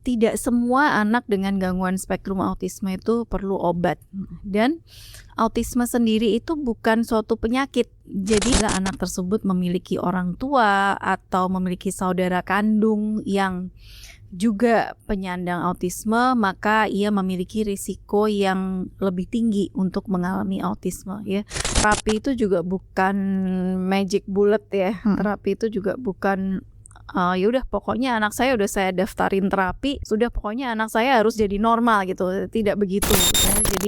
tidak semua anak dengan gangguan spektrum autisme itu perlu obat. Dan autisme sendiri itu bukan suatu penyakit. Jadi bila anak tersebut memiliki orang tua atau memiliki saudara kandung yang juga penyandang autisme, maka ia memiliki risiko yang lebih tinggi untuk mengalami autisme ya. Terapi itu juga bukan magic bullet ya. Terapi itu juga bukan ya udah pokoknya anak saya udah saya daftarin terapi, sudah pokoknya anak saya harus jadi normal gitu. Tidak begitu ya. Jadi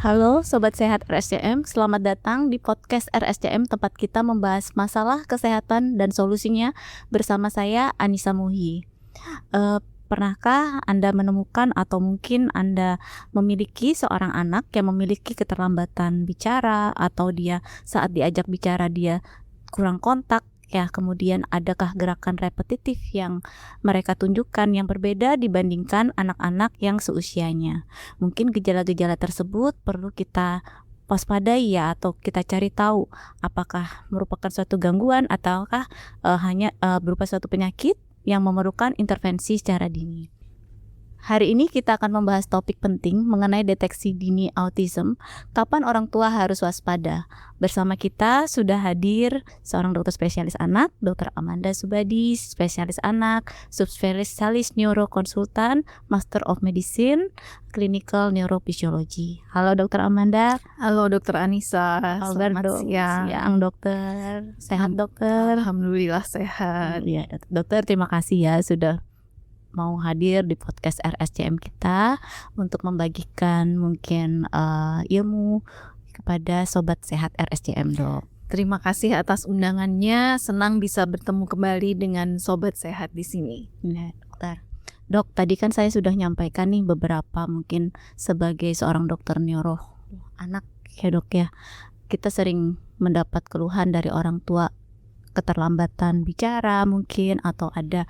Halo Sobat Sehat RSCM, selamat datang di podcast RSCM, tempat kita membahas masalah kesehatan dan solusinya bersama saya Anissa Muhi. Pernahkah Anda menemukan atau mungkin Anda memiliki seorang anak yang memiliki keterlambatan bicara, atau dia saat diajak bicara dia kurang kontak? Ya, kemudian adakah gerakan repetitif yang mereka tunjukkan yang berbeda dibandingkan anak-anak yang seusianya? Mungkin gejala-gejala tersebut perlu kita waspadai ya, atau kita cari tahu apakah merupakan suatu gangguan ataukah hanya berupa suatu penyakit yang memerlukan intervensi secara dini. Hari ini kita akan membahas topik penting mengenai deteksi dini autism. Kapan orang tua harus waspada? Bersama kita sudah hadir seorang dokter spesialis anak, Dr. Amanda Subadi, spesialis anak, subspesialis neurokonsultan, Master of Medicine, Clinical Neurophysiology. Halo Dr. Amanda. halo Dokter Anissa. Selamat siang dokter. Sehat dokter? Alhamdulillah sehat. Ya, dokter, terima kasih ya sudah mau hadir di podcast RSCM kita untuk membagikan mungkin ilmu kepada Sobat Sehat RSCM, Dok. Terima kasih atas undangannya. Senang bisa bertemu kembali dengan Sobat Sehat di sini. Ya, dokter. Dok, tadi kan saya sudah nyampaikan nih beberapa mungkin sebagai seorang dokter neuro anak ya dok ya. Kita sering mendapat keluhan dari orang tua keterlambatan bicara mungkin, atau ada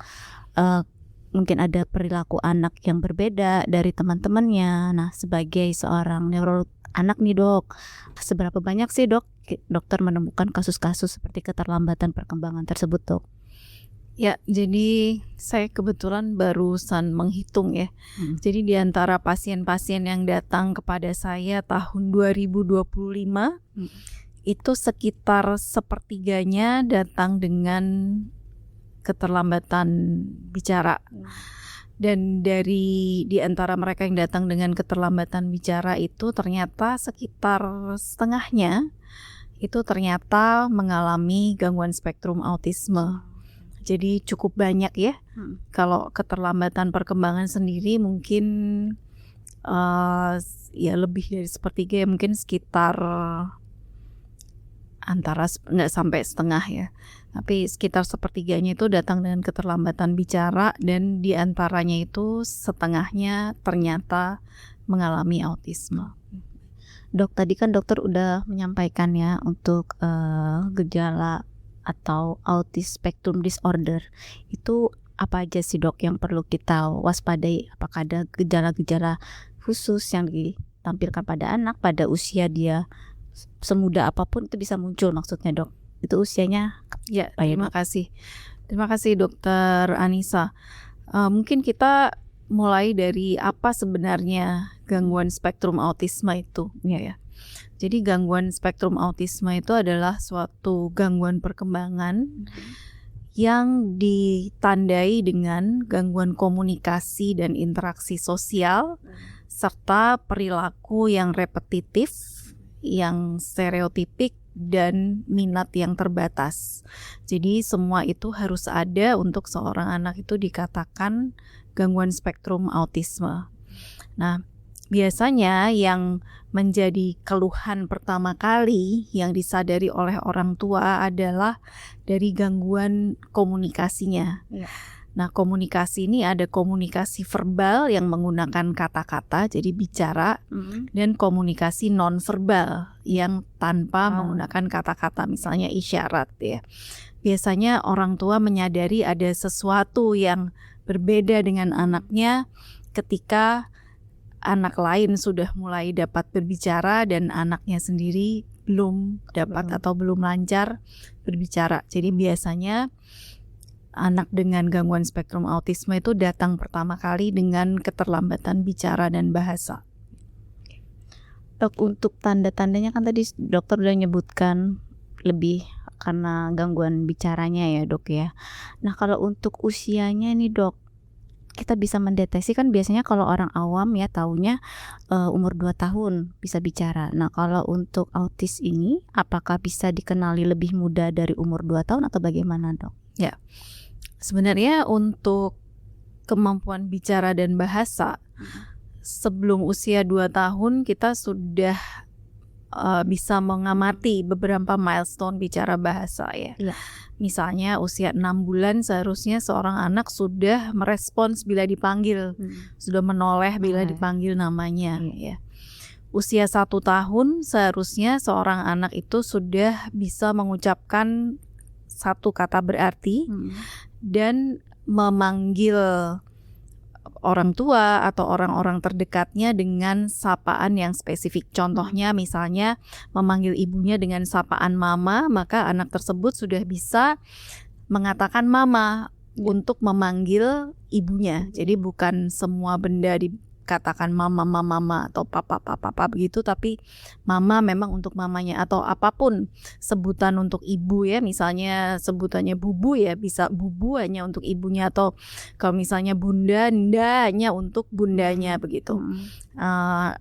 mungkin ada perilaku anak yang berbeda dari teman-temannya. Nah, sebagai seorang neuro anak nih dok, seberapa banyak sih dokter menemukan kasus-kasus seperti keterlambatan perkembangan tersebut dok? Ya, jadi saya kebetulan barusan menghitung ya. Jadi di antara pasien-pasien yang datang kepada saya tahun 2025 itu sekitar sepertiganya datang dengan keterlambatan bicara. Dan di antara mereka yang datang dengan keterlambatan bicara itu ternyata sekitar setengahnya itu ternyata mengalami gangguan spektrum autisme. Jadi cukup banyak ya. Kalau keterlambatan perkembangan sendiri mungkin ya lebih dari sepertiga ya, mungkin sekitar antara nggak sampai setengah ya, tapi sekitar sepertiganya itu datang dengan keterlambatan bicara, dan di antaranya itu setengahnya ternyata mengalami autisme. Dok, tadi kan dokter udah menyampaikan ya untuk gejala atau autism spectrum disorder itu apa aja sih dok yang perlu kita waspadai? Apakah ada gejala-gejala khusus yang ditampilkan pada anak pada usia dia semuda apapun itu bisa muncul, maksudnya dok? Itu usianya ya? Terima kasih Dokter Anissa. Mungkin kita mulai dari apa sebenarnya gangguan spektrum autisme itu ya. Jadi gangguan spektrum autisme itu adalah suatu gangguan perkembangan yang ditandai dengan gangguan komunikasi dan interaksi sosial serta perilaku yang repetitif, yang stereotipik, dan minat yang terbatas. Jadi semua itu harus ada untuk seorang anak itu dikatakan gangguan spektrum autisme. Nah, biasanya yang menjadi keluhan pertama kali yang disadari oleh orang tua adalah dari gangguan komunikasinya. Ya. Nah, komunikasi ini ada komunikasi verbal yang menggunakan kata-kata, jadi bicara, dan komunikasi nonverbal yang tanpa menggunakan kata-kata, misalnya isyarat ya. Biasanya orang tua menyadari ada sesuatu yang berbeda dengan anaknya ketika anak lain sudah mulai dapat berbicara dan anaknya sendiri belum dapat atau belum lancar berbicara. Jadi biasanya anak dengan gangguan spektrum autisme itu datang pertama kali dengan keterlambatan bicara dan bahasa. Dok, untuk tanda-tandanya kan tadi dokter udah nyebutkan lebih karena gangguan bicaranya ya dok ya. Nah kalau untuk usianya nih dok, kita bisa mendeteksi kan biasanya kalau orang awam ya taunya umur 2 tahun bisa bicara. Nah kalau untuk autis ini apakah bisa dikenali lebih muda dari umur 2 tahun atau bagaimana dok? Ya, sebenarnya untuk kemampuan bicara dan bahasa sebelum usia 2 tahun kita sudah bisa mengamati beberapa milestone bicara bahasa ya. Iya. Misalnya usia 6 bulan seharusnya seorang anak sudah merespons bila dipanggil, sudah menoleh bila dipanggil namanya ya. Usia 1 tahun seharusnya seorang anak itu sudah bisa mengucapkan satu kata berarti dan memanggil orang tua atau orang-orang terdekatnya dengan sapaan yang spesifik. Contohnya misalnya memanggil ibunya dengan sapaan mama, maka anak tersebut sudah bisa mengatakan mama untuk memanggil ibunya. Jadi bukan semua benda dikatakan mama atau papa begitu, tapi mama memang untuk mamanya, atau apapun sebutan untuk ibu ya, misalnya sebutannya bubu ya bisa bubu hanya untuk ibunya, atau kalau misalnya bunda, ndanya untuk bundanya begitu.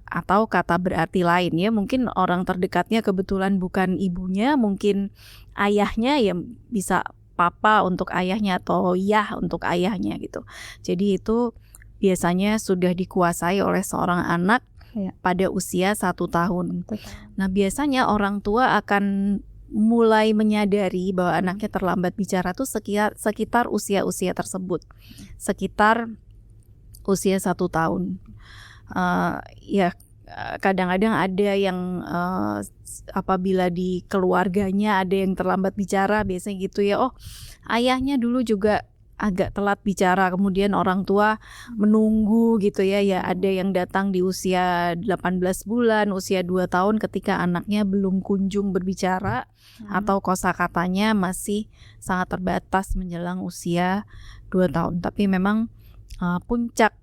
Atau kata berarti lain ya, mungkin orang terdekatnya kebetulan bukan ibunya, mungkin ayahnya ya bisa papa untuk ayahnya atau yah untuk ayahnya gitu. Jadi itu biasanya sudah dikuasai oleh seorang anak pada usia 1 tahun. Nah biasanya orang tua akan mulai menyadari bahwa anaknya terlambat bicara tuh sekitar usia-usia tersebut, sekitar usia 1 tahun. Kadang-kadang ada yang apabila di keluarganya ada yang terlambat bicara, biasanya gitu ya, oh ayahnya dulu juga agak telat bicara, kemudian orang tua menunggu gitu ya. Ya ada yang datang di usia 18 bulan, usia 2 tahun ketika anaknya belum kunjung berbicara atau kosakatanya masih sangat terbatas menjelang usia 2 tahun. Tapi memang puncak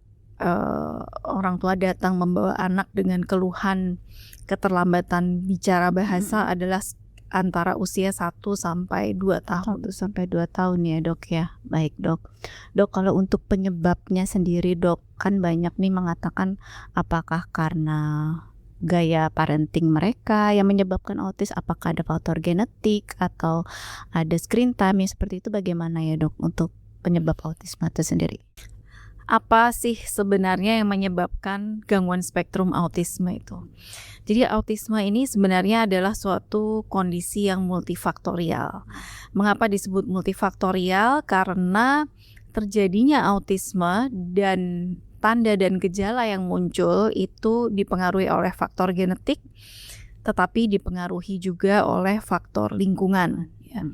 orang tua datang membawa anak dengan keluhan keterlambatan bicara bahasa adalah antara usia 1 sampai 2 tahun. 1 sampai 2 tahun ya dok ya. Baik dok. Dok kalau untuk penyebabnya sendiri dok, kan banyak nih mengatakan apakah karena gaya parenting mereka yang menyebabkan autis, apakah ada faktor genetik atau ada screen time yang seperti itu, bagaimana ya dok untuk penyebab autisme itu sendiri? Apa sih sebenarnya yang menyebabkan gangguan spektrum autisme itu? Jadi autisme ini sebenarnya adalah suatu kondisi yang multifaktorial. Mengapa disebut multifaktorial? Karena terjadinya autisme dan tanda dan gejala yang muncul itu dipengaruhi oleh faktor genetik, tetapi dipengaruhi juga oleh faktor lingkungan ya.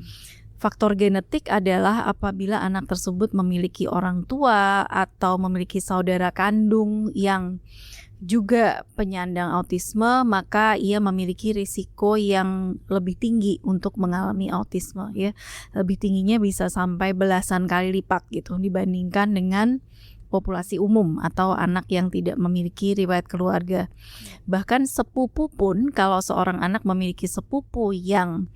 Faktor genetik adalah apabila anak tersebut memiliki orang tua atau memiliki saudara kandung yang juga penyandang autisme, maka ia memiliki risiko yang lebih tinggi untuk mengalami autisme ya. Lebih tingginya bisa sampai belasan kali lipat gitu dibandingkan dengan populasi umum atau anak yang tidak memiliki riwayat keluarga. Bahkan sepupu pun, kalau seorang anak memiliki sepupu yang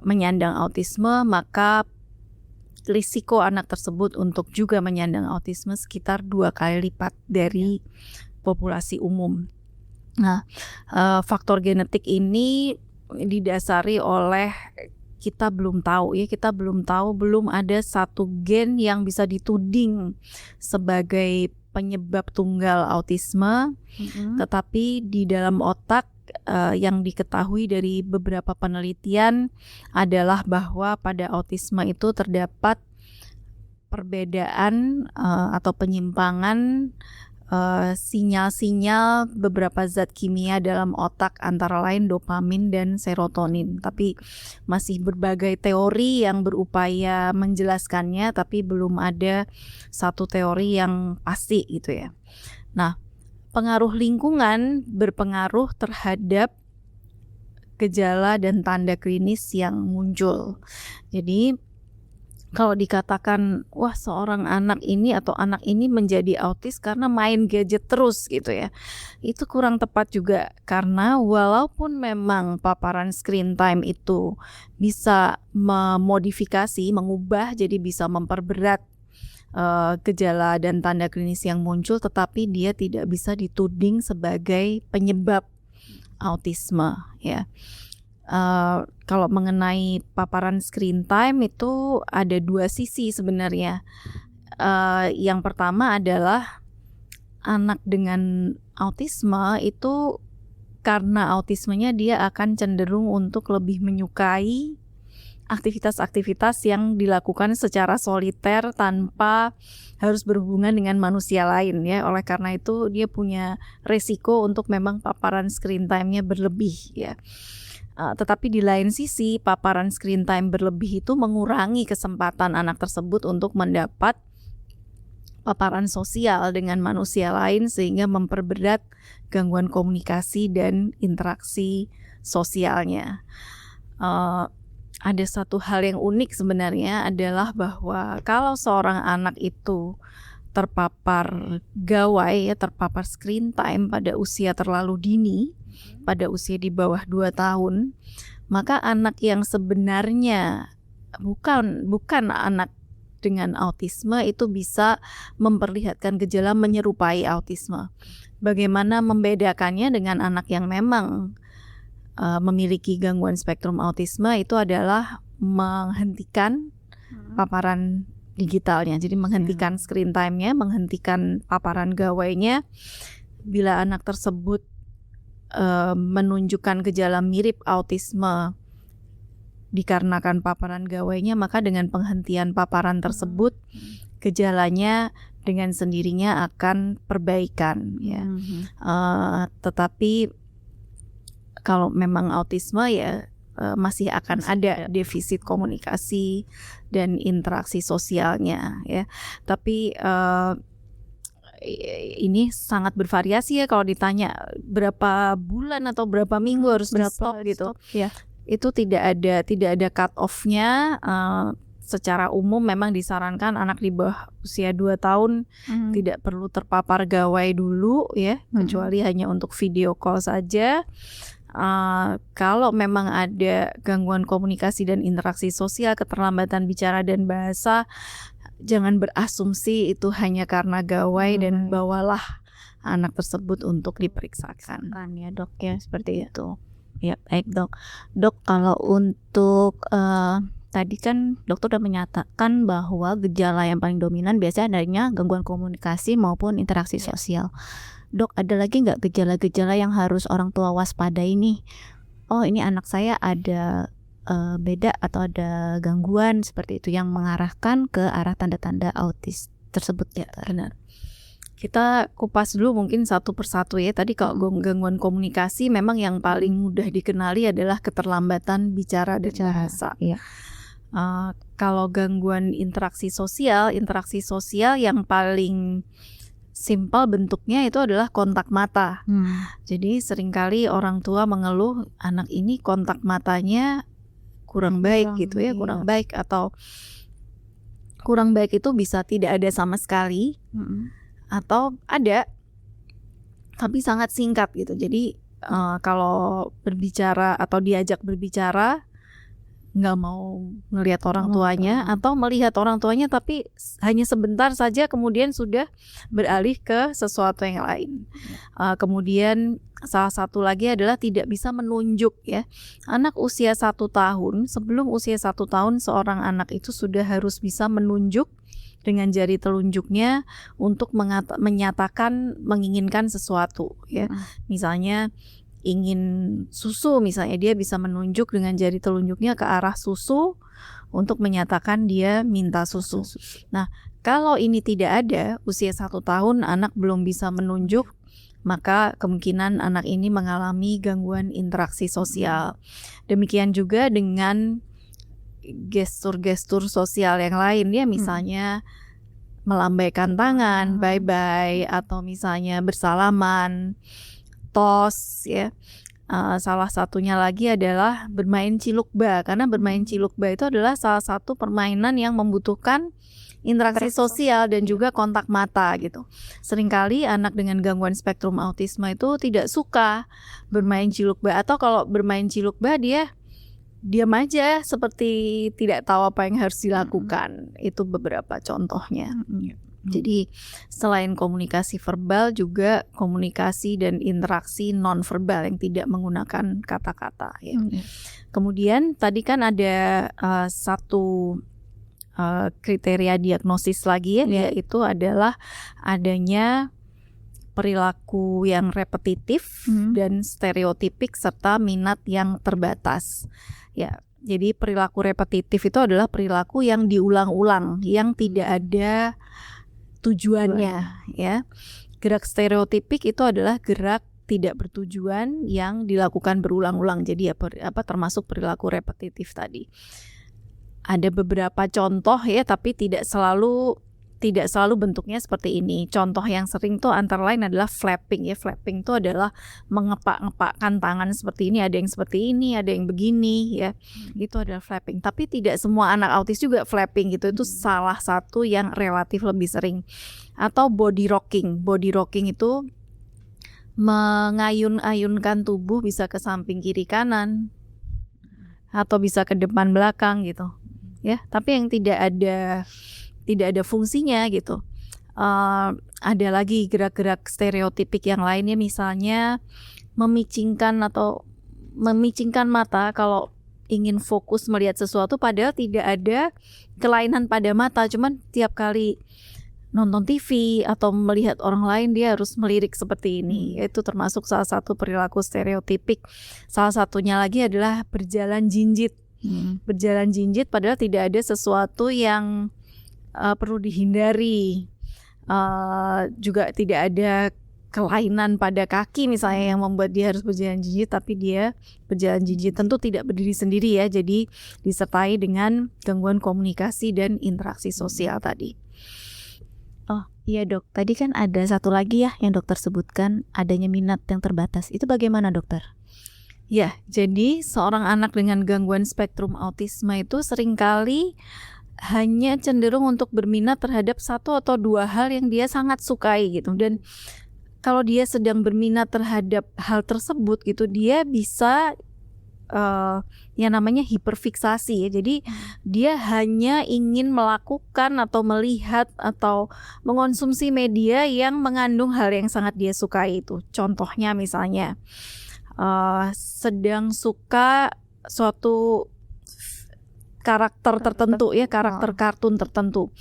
menyandang autisme, maka risiko anak tersebut untuk juga menyandang autisme sekitar 2 kali lipat dari populasi umum. Nah, faktor genetik ini didasari oleh kita belum tahu, belum ada satu gen yang bisa dituding sebagai penyebab tunggal autisme, tetapi di dalam otak yang diketahui dari beberapa penelitian adalah bahwa pada autisme itu terdapat perbedaan atau penyimpangan sinyal-sinyal beberapa zat kimia dalam otak, antara lain dopamin dan serotonin. Tapi masih berbagai teori yang berupaya menjelaskannya, tapi belum ada satu teori yang pasti gitu ya. Nah, pengaruh lingkungan berpengaruh terhadap gejala dan tanda klinis yang muncul. Jadi kalau dikatakan wah seorang anak ini atau anak ini menjadi autis karena main gadget terus gitu ya, itu kurang tepat juga, karena walaupun memang paparan screen time itu bisa memodifikasi, mengubah jadi bisa memperberat gejala dan tanda klinis yang muncul, tetapi dia tidak bisa dituding sebagai penyebab autisme ya. Kalau mengenai paparan screen time itu ada dua sisi sebenarnya. Yang pertama adalah anak dengan autisme itu karena autismenya dia akan cenderung untuk lebih menyukai aktivitas-aktivitas yang dilakukan secara soliter tanpa harus berhubungan dengan manusia lain ya. Oleh karena itu dia punya resiko untuk memang paparan screen time-nya berlebih ya. Tetapi di lain sisi paparan screen time berlebih itu mengurangi kesempatan anak tersebut untuk mendapat paparan sosial dengan manusia lain, sehingga memperberat gangguan komunikasi dan interaksi sosialnya. Ada satu hal yang unik sebenarnya adalah bahwa kalau seorang anak itu terpapar gawai ya, terpapar screen time pada usia terlalu dini, pada usia di bawah 2 tahun, maka anak yang sebenarnya bukan anak dengan autisme itu bisa memperlihatkan gejala menyerupai autisme. Bagaimana membedakannya dengan anak yang memang memiliki gangguan spektrum autisme itu adalah menghentikan paparan digitalnya. Jadi menghentikan screen time-nya, menghentikan paparan gawainya. Bila anak tersebut menunjukkan gejala mirip autisme dikarenakan paparan gawainya, maka dengan penghentian paparan tersebut gejalanya dengan sendirinya akan perbaikan ya. Tetapi kalau memang autisme ya masih akan ada defisit komunikasi dan interaksi sosialnya ya. Tapi ini sangat bervariasi ya, kalau ditanya berapa bulan atau berapa minggu harus stop gitu. Ya. Itu tidak ada cut off-nya. Secara umum memang disarankan anak di bawah usia 2 tahun tidak perlu terpapar gawai dulu ya, kecuali hanya untuk video call saja. Kalau memang ada gangguan komunikasi dan interaksi sosial, keterlambatan bicara dan bahasa, jangan berasumsi itu hanya karena gawai dan bawalah anak tersebut untuk diperiksakan. Kan ya dok ya, seperti itu. Ya baik dok. Dok, kalau untuk tadi kan dokter sudah menyatakan bahwa gejala yang paling dominan biasanya adanya gangguan komunikasi maupun interaksi sosial. Dok, ada lagi nggak gejala-gejala yang harus orang tua waspadai nih? Oh, ini anak saya ada beda atau ada gangguan seperti itu yang mengarahkan ke arah tanda-tanda autis tersebut. Ya, benar. Kita kupas dulu mungkin satu persatu ya. Tadi kalau gangguan komunikasi memang yang paling mudah dikenali adalah keterlambatan bicara dan bahasa. Iya. Kalau gangguan interaksi sosial yang paling simpel bentuknya itu adalah kontak mata. Jadi seringkali orang tua mengeluh anak ini kontak matanya kurang baik gitu ya, kurang baik, atau kurang baik itu bisa tidak ada sama sekali, atau ada tapi sangat singkat gitu. Jadi kalau berbicara atau diajak berbicara nggak mau ngelihat orang tuanya, atau melihat orang tuanya tapi hanya sebentar saja kemudian sudah beralih ke sesuatu yang lain. Kemudian salah satu lagi adalah tidak bisa menunjuk ya. Anak usia 1 tahun, sebelum usia 1 tahun seorang anak itu sudah harus bisa menunjuk dengan jari telunjuknya untuk menyatakan menginginkan sesuatu ya. Misalnya ingin susu, misalnya dia bisa menunjuk dengan jari telunjuknya ke arah susu untuk menyatakan dia minta susu. Nah, kalau ini tidak ada, usia 1 tahun anak belum bisa menunjuk, maka kemungkinan anak ini mengalami gangguan interaksi sosial. Demikian juga dengan gestur-gestur sosial yang lain ya, misalnya melambaikan tangan, bye-bye, atau misalnya bersalaman, tos ya. Salah satunya lagi adalah bermain cilukba, karena bermain cilukba itu adalah salah satu permainan yang membutuhkan interaksi sosial dan juga kontak mata gitu. Seringkali anak dengan gangguan spektrum autisme itu tidak suka bermain cilukba, atau kalau bermain cilukba dia diam aja seperti tidak tahu apa yang harus dilakukan. Itu beberapa contohnya. Jadi selain komunikasi verbal juga komunikasi dan interaksi non-verbal yang tidak menggunakan kata-kata ya. Kemudian tadi kan ada satu kriteria diagnosis lagi ya, yaitu adalah adanya perilaku yang repetitif dan stereotipik serta minat yang terbatas. Ya, jadi perilaku repetitif itu adalah perilaku yang diulang-ulang, yang tidak ada tujuannya ya. Gerak stereotipik itu adalah gerak tidak bertujuan yang dilakukan berulang-ulang. Jadi termasuk perilaku repetitif tadi. Ada beberapa contoh ya, tapi tidak selalu bentuknya seperti ini. Contoh yang sering tuh antara lain adalah flapping ya. Flapping itu adalah mengepak-ngepakkan tangan seperti ini, ada yang seperti ini, ada yang begini ya. Itu adalah flapping. Tapi tidak semua anak autis juga flapping gitu. Itu salah satu yang relatif lebih sering. Atau body rocking. Body rocking itu mengayun-ayunkan tubuh, bisa ke samping kiri kanan atau bisa ke depan belakang gitu. Ya, tapi yang tidak ada fungsinya gitu. Ada lagi gerak-gerak stereotipik yang lainnya, misalnya memicingkan mata kalau ingin fokus melihat sesuatu, padahal tidak ada kelainan pada mata, cuman tiap kali nonton TV atau melihat orang lain dia harus melirik seperti ini. Itu termasuk salah satu perilaku stereotipik. Salah satunya lagi adalah berjalan jinjit. Berjalan jinjit padahal tidak ada sesuatu yang perlu dihindari, juga tidak ada kelainan pada kaki misalnya yang membuat dia harus berjalan jinjit, tapi dia berjalan jinjit. Tentu tidak berdiri sendiri ya, jadi disertai dengan gangguan komunikasi dan interaksi sosial tadi. Oh iya dok, tadi kan ada satu lagi ya yang dokter sebutkan, adanya minat yang terbatas. Itu bagaimana dokter? Ya, jadi seorang anak dengan gangguan spektrum autisme itu seringkali hanya cenderung untuk berminat terhadap satu atau dua hal yang dia sangat sukai gitu. Dan kalau dia sedang berminat terhadap hal tersebut gitu, dia bisa yang namanya hiperfiksasi ya. Jadi dia hanya ingin melakukan atau melihat atau mengonsumsi media yang mengandung hal yang sangat dia sukai itu. Contohnya misalnya sedang suka suatu karakter tertentu ya, karakter kartun tertentu,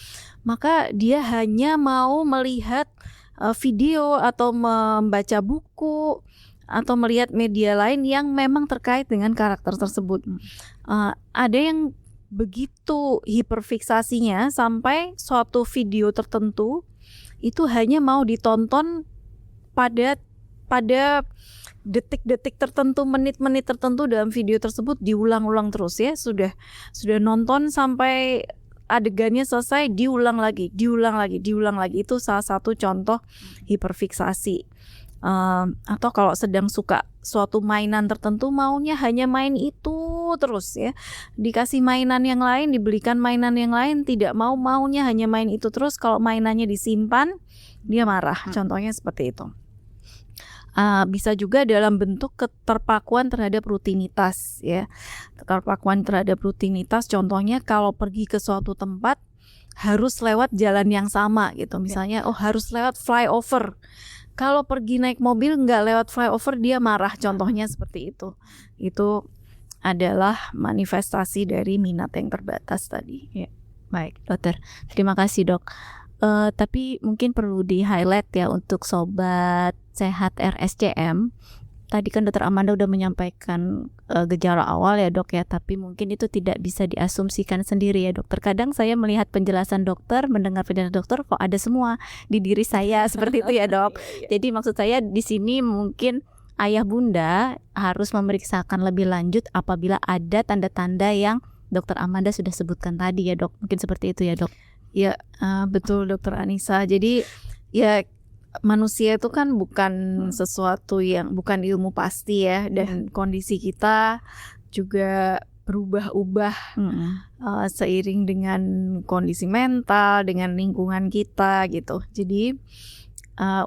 maka dia hanya mau melihat video atau membaca buku atau melihat media lain yang memang terkait dengan karakter tersebut. Ada yang begitu hiperfiksasinya sampai suatu video tertentu itu hanya mau ditonton pada detik-detik tertentu, menit-menit tertentu dalam video tersebut, diulang-ulang terus ya. Sudah nonton sampai adegannya selesai, diulang lagi. Itu salah satu contoh hiperfiksasi. Atau kalau sedang suka suatu mainan tertentu, maunya hanya main itu terus ya. Dikasih mainan yang lain, dibelikan mainan yang lain, tidak maunya hanya main itu terus. Kalau mainannya disimpan, dia marah. Contohnya seperti itu. Bisa juga dalam bentuk keterpakuan terhadap rutinitas ya. Keterpakuan terhadap rutinitas, contohnya kalau pergi ke suatu tempat harus lewat jalan yang sama gitu. Misalnya harus lewat flyover. Kalau pergi naik mobil nggak lewat flyover, dia marah. Contohnya seperti itu. Itu adalah manifestasi dari minat yang terbatas tadi ya. Baik dokter, terima kasih dok. Tapi mungkin perlu di highlight ya untuk sobat sehat RSCM, tadi kan dokter Amanda udah menyampaikan gejala awal ya dok ya, tapi mungkin itu tidak bisa diasumsikan sendiri ya dok. Terkadang saya melihat penjelasan dokter, mendengar penjelasan dokter kok ada semua di diri saya seperti itu ya dok. Jadi maksud saya di sini mungkin ayah bunda harus memeriksakan lebih lanjut apabila ada tanda-tanda yang dokter Amanda sudah sebutkan tadi ya dok. Mungkin seperti itu ya dok. Ya, betul dokter Anissa. Jadi ya manusia itu kan bukan sesuatu yang bukan ilmu pasti ya, dan kondisi kita juga berubah-ubah seiring dengan kondisi mental, dengan lingkungan kita gitu. Jadi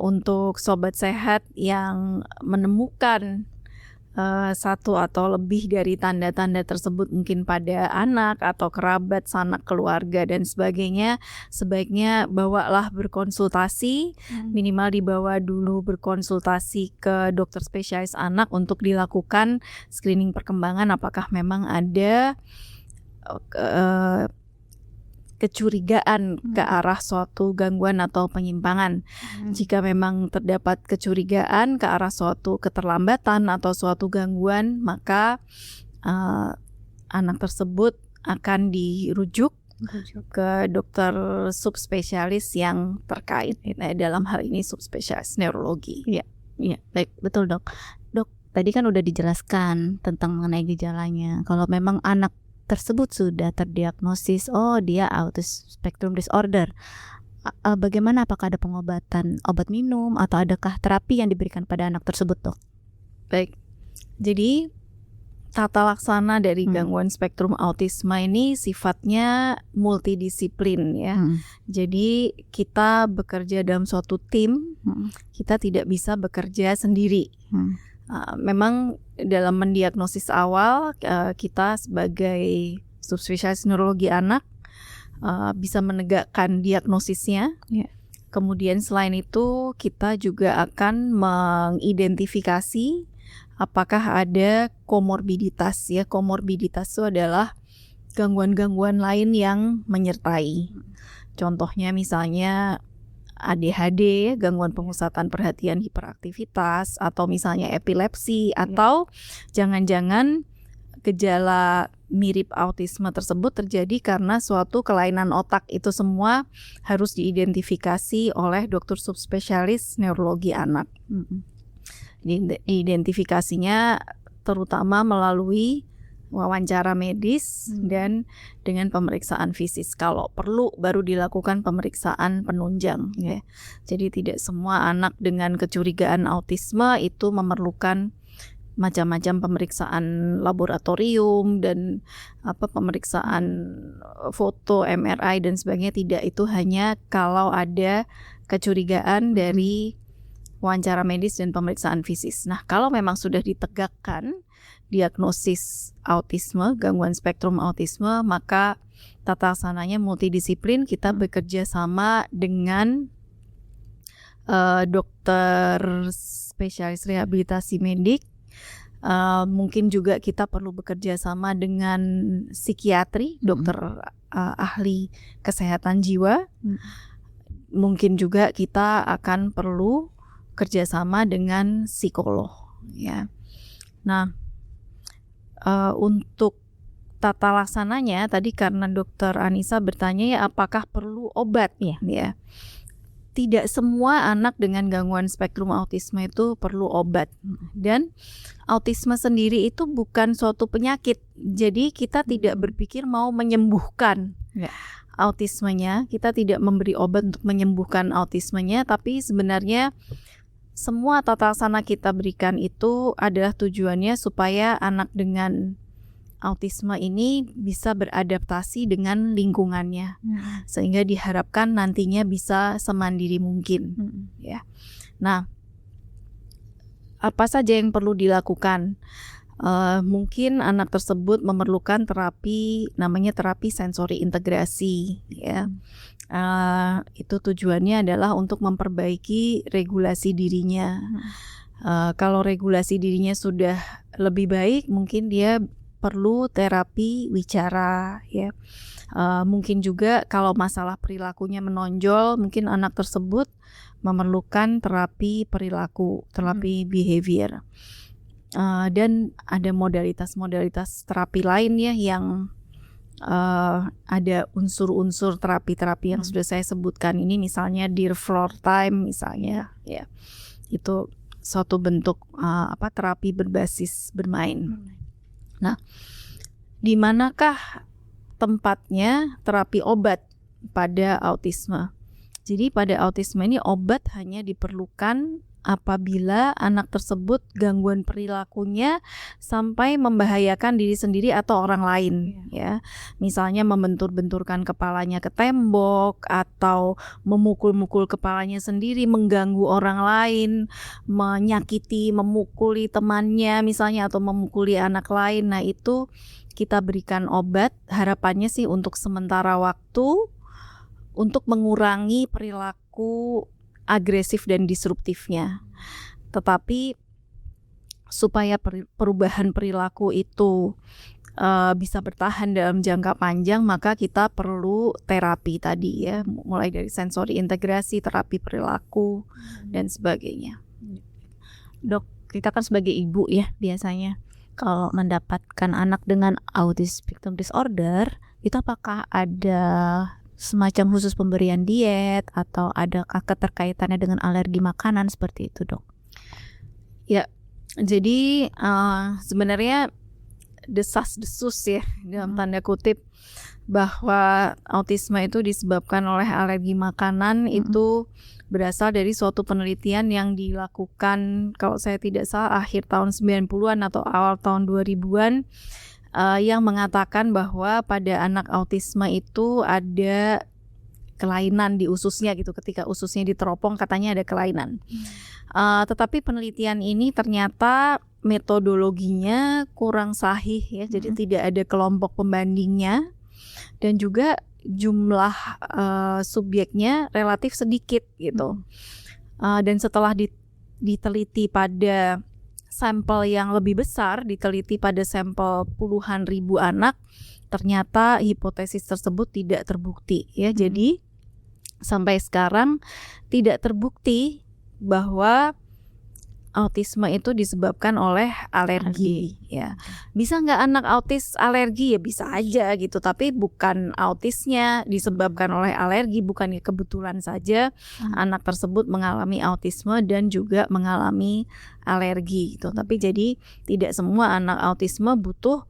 untuk sobat sehat yang menemukan satu atau lebih dari tanda-tanda tersebut mungkin pada anak atau kerabat, sanak keluarga dan sebagainya, sebaiknya bawalah berkonsultasi, minimal dibawa dulu berkonsultasi ke dokter spesialis anak untuk dilakukan screening perkembangan apakah memang ada kecurigaan ke arah suatu gangguan atau penyimpangan. Jika memang terdapat kecurigaan ke arah suatu keterlambatan atau suatu gangguan, maka anak tersebut akan dirujuk ke dokter subspesialis yang terkait. Dalam hal ini subspesialis neurologi. Iya, baik, betul dok. Dok, tadi kan udah dijelaskan tentang mengenai gejalanya. Kalau memang anak tersebut sudah terdiagnosis, oh dia autism spectrum disorder, bagaimana, apakah ada pengobatan, obat minum, atau adakah terapi yang diberikan pada anak tersebut dok? Baik, jadi tata laksana dari gangguan spektrum autisme ini sifatnya multidisiplin ya. Jadi kita bekerja dalam suatu tim, kita tidak bisa bekerja sendiri. Memang dalam mendiagnosis awal kita sebagai subspesialis neurologi anak bisa menegakkan diagnosisnya. Kemudian selain itu kita juga akan mengidentifikasi apakah ada komorbiditas ya. Komorbiditas itu adalah gangguan-gangguan lain yang menyertai. Contohnya misalnya ADHD, gangguan pengusatan perhatian hiperaktivitas, atau misalnya epilepsi, atau jangan-jangan gejala mirip autisme tersebut terjadi karena suatu kelainan otak. Itu semua harus diidentifikasi oleh dokter subspesialis neurologi anak. Identifikasinya terutama melalui wawancara medis dan dengan pemeriksaan fisik. Kalau perlu baru dilakukan pemeriksaan penunjang ya. Jadi tidak semua anak dengan kecurigaan autisme itu memerlukan macam-macam pemeriksaan laboratorium dan pemeriksaan foto, MRI dan sebagainya. Tidak, itu hanya kalau ada kecurigaan dari wawancara medis dan pemeriksaan fisik. Nah, kalau memang sudah ditegakkan diagnosis autisme, gangguan spektrum autisme, maka tata laksananya multidisiplin. Kita bekerja sama dengan dokter spesialis rehabilitasi medik. Mungkin juga kita perlu bekerja sama dengan psikiatri, dokter ahli kesehatan jiwa. Mungkin juga kita akan perlu kerjasama dengan psikolog ya. Nah, untuk tata laksananya tadi karena dokter Anissa bertanya ya apakah perlu obat ya. Tidak semua anak dengan gangguan spektrum autisme itu perlu obat, dan autisme sendiri itu bukan suatu penyakit. Jadi kita tidak berpikir mau menyembuhkan autismenya, kita tidak memberi obat untuk menyembuhkan autismenya, tapi sebenarnya semua tata laksana kita berikan itu adalah tujuannya supaya anak dengan autisme ini bisa beradaptasi dengan lingkungannya, sehingga diharapkan nantinya bisa semandiri mungkin. Ya. Nah, apa saja yang perlu dilakukan? Mungkin anak tersebut memerlukan terapi, namanya terapi sensori integrasi. Ya. Itu tujuannya adalah untuk memperbaiki regulasi dirinya. Kalau regulasi dirinya sudah lebih baik, mungkin dia perlu terapi wicara ya. Mungkin juga kalau masalah perilakunya menonjol, mungkin anak tersebut memerlukan terapi perilaku, terapi behavior. Dan ada modalitas terapi lain ya yang ada unsur-unsur terapi-terapi yang sudah saya sebutkan ini, misalnya Dear Floor Time misalnya ya, itu suatu bentuk terapi berbasis bermain. Nah, di manakah tempatnya terapi obat pada autisme? Jadi pada autisme ini obat hanya diperlukan apabila anak tersebut gangguan perilakunya sampai membahayakan diri sendiri atau orang lain ya. Misalnya membentur-benturkan kepalanya ke tembok atau memukul-mukul kepalanya sendiri, mengganggu orang lain, menyakiti, memukuli temannya misalnya atau memukuli anak lain. Nah, itu kita berikan obat, harapannya sih untuk sementara waktu untuk mengurangi perilaku agresif dan disruptifnya. Tetapi supaya perubahan perilaku itu bisa bertahan dalam jangka panjang, maka kita perlu terapi tadi ya, mulai dari sensori integrasi, terapi perilaku dan sebagainya. Dok, kita kan sebagai ibu ya biasanya kalau mendapatkan anak dengan autism spectrum disorder, itu apakah ada semacam khusus pemberian diet atau adakah keterkaitannya dengan alergi makanan seperti itu, Dok? Ya, jadi sebenarnya desas-desus ya dalam tanda kutip bahwa autisme itu disebabkan oleh alergi makanan itu berasal dari suatu penelitian yang dilakukan, kalau saya tidak salah, akhir tahun 90-an atau awal tahun 2000-an, yang mengatakan bahwa pada anak autisme itu ada kelainan di ususnya gitu. Ketika ususnya diteropong katanya ada kelainan. Tetapi penelitian ini ternyata metodologinya kurang sahih ya. Jadi tidak ada kelompok pembandingnya dan juga jumlah subjeknya relatif sedikit gitu. Dan setelah diteliti pada sampel yang lebih besar, diteliti pada sampel puluhan ribu anak, ternyata hipotesis tersebut tidak terbukti ya. Jadi sampai sekarang tidak terbukti bahwa autisme itu disebabkan oleh alergi ya. Bisa nggak anak autis alergi? Ya bisa aja gitu, tapi bukan autisnya disebabkan oleh alergi, bukan kebetulan saja anak tersebut mengalami autisme dan juga mengalami alergi gitu. Tapi jadi tidak semua anak autisme butuh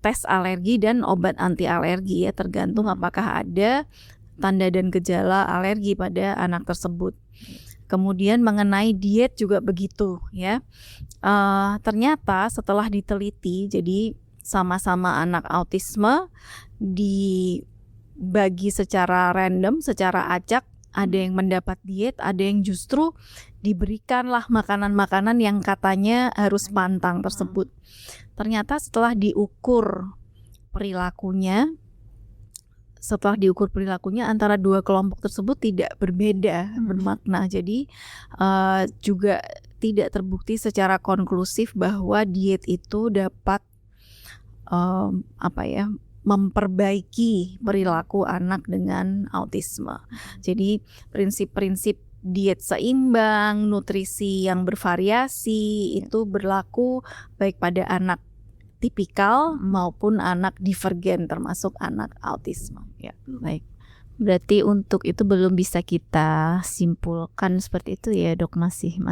tes alergi dan obat anti alergi ya, tergantung apakah ada tanda dan gejala alergi pada anak tersebut. Kemudian mengenai diet juga begitu ya. Ternyata setelah diteliti, jadi sama-sama anak autisme dibagi secara random, secara acak, ada yang mendapat diet, ada yang justru diberikanlah makanan-makanan yang katanya harus pantang tersebut. Ternyata setelah diukur perilakunya, antara dua kelompok tersebut tidak berbeda bermakna. Jadi juga tidak terbukti secara konklusif bahwa diet itu dapat memperbaiki perilaku anak dengan autisme. Jadi prinsip-prinsip diet seimbang, nutrisi yang bervariasi itu berlaku baik pada anak tipikal maupun anak divergen termasuk anak autisme ya. Baik. Berarti untuk itu belum bisa kita simpulkan seperti itu ya, Dok, masih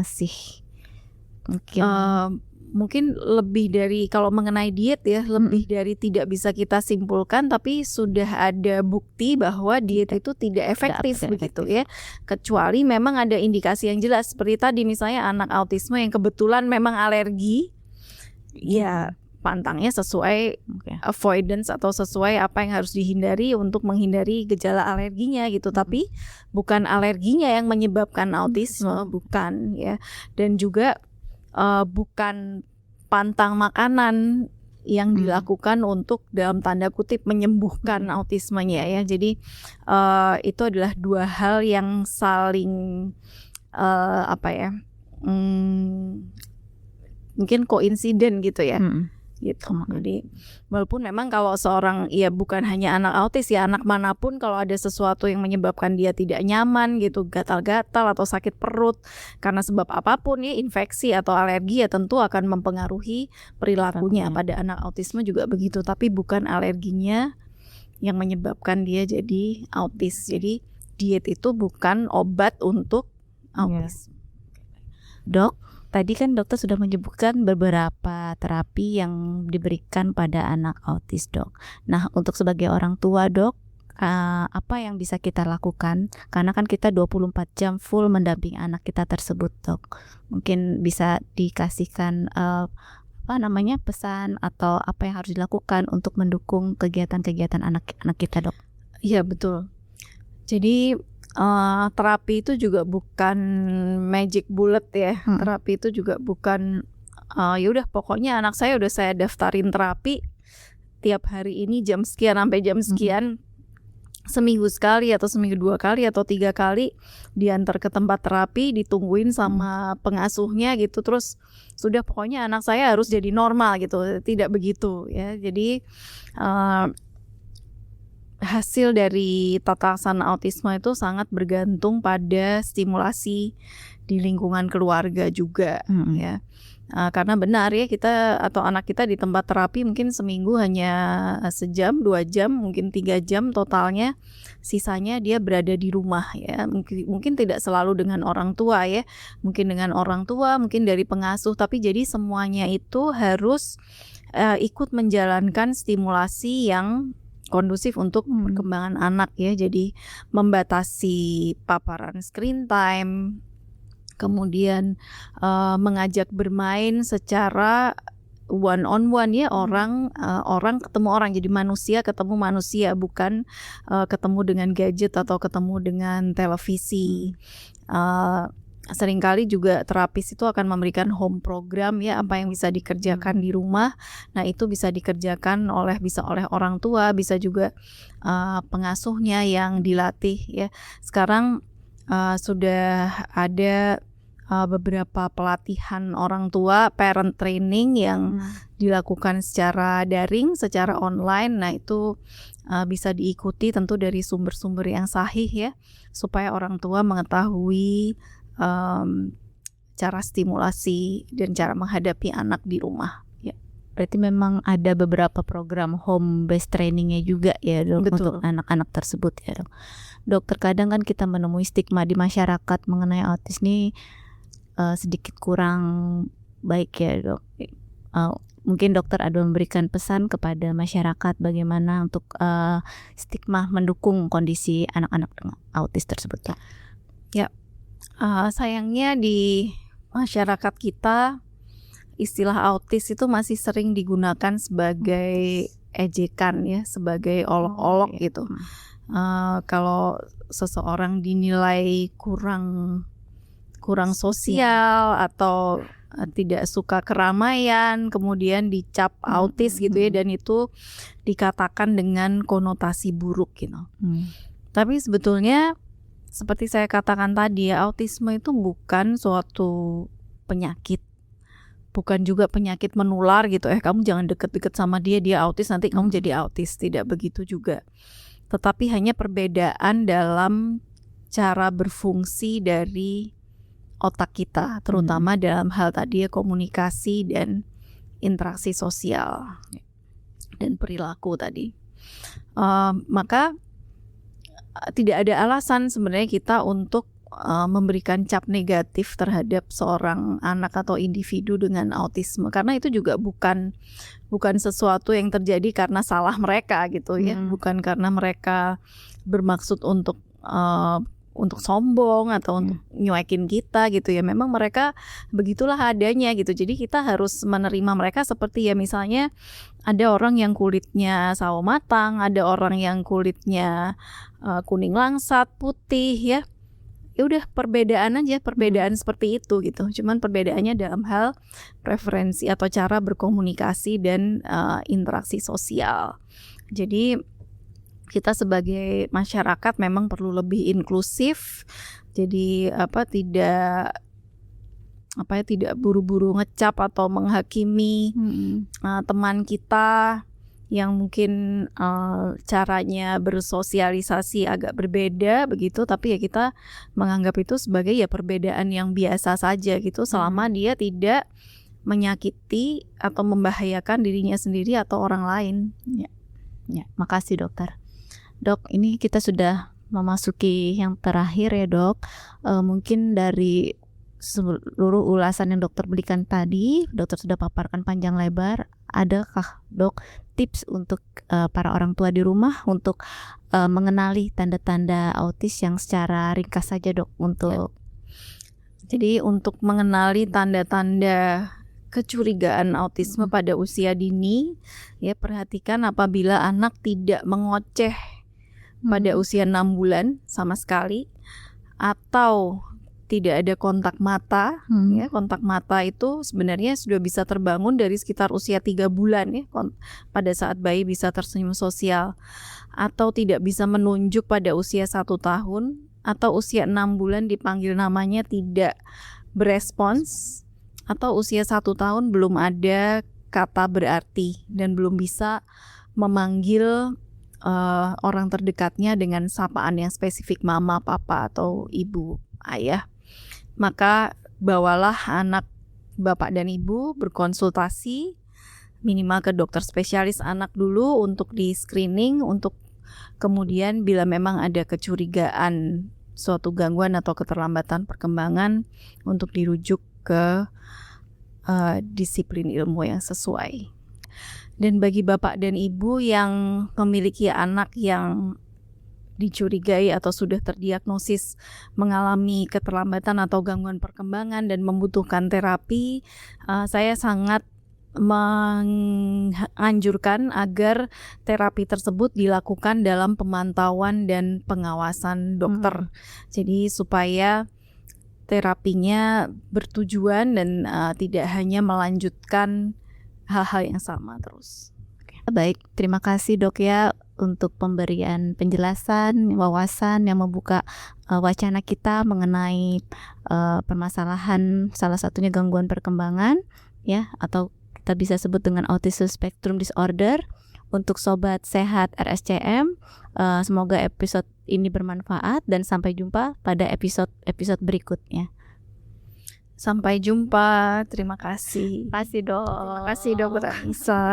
mungkin lebih dari, kalau mengenai diet ya, lebih dari tidak bisa kita simpulkan, tapi sudah ada bukti bahwa diet itu tidak efektif begitu ya. Kecuali memang ada indikasi yang jelas seperti tadi misalnya anak autisme yang kebetulan memang alergi ya, pantangnya sesuai avoidance atau sesuai apa yang harus dihindari untuk menghindari gejala alerginya gitu. Tapi bukan alerginya yang menyebabkan autisme, bukan ya. Dan juga bukan pantang makanan yang dilakukan untuk dalam tanda kutip menyembuhkan autismenya ya. Jadi itu adalah dua hal yang saling mungkin koinsiden gitu ya. gitu. Jadi walaupun memang kalau seorang ya bukan hanya anak autis ya, anak manapun kalau ada sesuatu yang menyebabkan dia tidak nyaman gitu, gatal-gatal atau sakit perut karena sebab apapun ya, infeksi atau alergi ya tentu akan mempengaruhi perilakunya. Pada anak autisme juga begitu, tapi bukan alerginya yang menyebabkan dia jadi autis. Jadi diet itu bukan obat untuk autis. Dok, tadi kan dokter sudah menyebutkan beberapa terapi yang diberikan pada anak autis, Dok. Nah, untuk sebagai orang tua, Dok, apa yang bisa kita lakukan? Karena kan kita 24 jam full mendampingi anak kita tersebut, Dok. Mungkin bisa dikasihkan pesan atau apa yang harus dilakukan untuk mendukung kegiatan-kegiatan anak-anak kita, Dok? Iya, betul. Jadi terapi itu juga bukan magic bullet ya. Terapi itu juga bukan yaudah pokoknya anak saya udah saya daftarin terapi tiap hari ini jam sekian sampai jam sekian, seminggu sekali atau seminggu 2 kali atau 3 kali diantar ke tempat terapi, ditungguin sama pengasuhnya gitu, terus sudah pokoknya anak saya harus jadi normal gitu. Tidak begitu ya. Jadi hasil dari tatasan autisme itu sangat bergantung pada stimulasi di lingkungan keluarga juga ya. Karena benar ya, kita atau anak kita di tempat terapi mungkin seminggu hanya sejam, 2 jam, mungkin 3 jam totalnya, sisanya dia berada di rumah ya. Mungkin tidak selalu dengan orang tua ya, mungkin dengan orang tua, mungkin dari pengasuh, tapi jadi semuanya itu harus ikut menjalankan stimulasi yang kondusif untuk perkembangan anak ya. Jadi membatasi paparan screen time, kemudian mengajak bermain secara one on one ya, orang ketemu orang, jadi manusia ketemu manusia, bukan ketemu dengan gadget atau ketemu dengan televisi. Seringkali juga terapis itu akan memberikan home program ya, apa yang bisa dikerjakan di rumah. Nah, itu bisa dikerjakan oleh orang tua, bisa juga pengasuhnya yang dilatih ya. Sekarang sudah ada beberapa pelatihan orang tua, parent training yang dilakukan secara daring, secara online. Nah, itu bisa diikuti tentu dari sumber-sumber yang sahih ya, supaya orang tua mengetahui cara stimulasi dan cara menghadapi anak di rumah ya. Berarti memang ada beberapa program home based trainingnya juga ya, Dok. Betul. Untuk anak-anak tersebut ya, Dok. Dok, terkadang kan kita menemui stigma di masyarakat mengenai autis ini sedikit kurang baik ya, Dok. Mungkin dokter ada memberikan pesan kepada masyarakat bagaimana untuk stigma mendukung kondisi anak-anak dengan autis tersebut, Dok? Ya. Sayangnya di masyarakat kita istilah autis itu masih sering digunakan sebagai ejekan ya, sebagai olok-olok gitu. Kalau seseorang dinilai kurang sosial atau tidak suka keramaian, kemudian dicap autis gitu ya, dan itu dikatakan dengan konotasi buruk gitu. Tapi sebetulnya seperti saya katakan tadi ya, autisme itu bukan suatu penyakit, bukan juga penyakit menular gitu. Kamu jangan deket-deket sama dia autis, nanti kamu jadi autis. Tidak begitu juga. Tetapi hanya perbedaan dalam cara berfungsi dari otak kita, terutama dalam hal tadi ya, komunikasi dan interaksi sosial dan perilaku tadi. Maka tidak ada alasan sebenarnya kita untuk memberikan cap negatif terhadap seorang anak atau individu dengan autisme, karena itu juga bukan sesuatu yang terjadi karena salah mereka gitu ya, bukan karena mereka bermaksud untuk sombong atau untuk nyuekin kita gitu ya. Memang mereka begitulah adanya gitu. Jadi kita harus menerima mereka seperti ya, misalnya ada orang yang kulitnya sawo matang, ada orang yang kulitnya kuning langsat, putih ya. Ya udah, perbedaan aja, perbedaan seperti itu gitu. Cuman perbedaannya dalam hal preferensi atau cara berkomunikasi dan interaksi sosial. Jadi kita sebagai masyarakat memang perlu lebih inklusif. Jadi tidak tidak buru-buru ngecap atau menghakimi teman kita yang mungkin caranya bersosialisasi agak berbeda begitu, tapi ya kita menganggap itu sebagai ya perbedaan yang biasa saja gitu, selama dia tidak menyakiti atau membahayakan dirinya sendiri atau orang lain. Ya, makasih dokter. Dok, ini kita sudah memasuki yang terakhir ya dok. Mungkin dari seluruh ulasan yang dokter berikan tadi, dokter sudah paparkan panjang lebar. Adakah dok tips untuk para orang tua di rumah untuk mengenali tanda-tanda autis yang secara ringkas saja dok untuk? Jadi untuk mengenali tanda-tanda kecurigaan autisme pada usia dini, ya perhatikan apabila anak tidak mengoceh pada usia 6 bulan sama sekali, atau tidak ada kontak mata. Ya, kontak mata itu sebenarnya sudah bisa terbangun dari sekitar usia 3 bulan ya, pada saat bayi bisa tersenyum sosial, atau tidak bisa menunjuk pada usia 1 tahun, atau usia 6 bulan dipanggil namanya tidak berespons, atau usia 1 tahun belum ada kata berarti dan belum bisa memanggil orang terdekatnya dengan sapaan yang spesifik mama, papa, atau ibu, ayah. Maka bawalah anak bapak dan ibu berkonsultasi minimal ke dokter spesialis anak dulu untuk di screening, untuk kemudian bila memang ada kecurigaan suatu gangguan atau keterlambatan perkembangan untuk dirujuk ke disiplin ilmu yang sesuai. Dan bagi bapak dan ibu yang memiliki anak yang dicurigai atau sudah terdiagnosis mengalami keterlambatan atau gangguan perkembangan dan membutuhkan terapi, saya sangat menganjurkan agar terapi tersebut dilakukan dalam pemantauan dan pengawasan dokter. Jadi supaya terapinya bertujuan dan tidak hanya melanjutkan hal-hal yang sama terus. Baik, terima kasih dok ya untuk pemberian penjelasan, wawasan yang membuka wacana kita mengenai permasalahan salah satunya gangguan perkembangan ya, atau kita bisa sebut dengan autism spectrum disorder. Untuk sobat sehat RSCM, semoga episode ini bermanfaat dan sampai jumpa pada episode berikutnya. Sampai jumpa, terima kasih. Terima kasih dok. Terima kasih Dokter Anissa.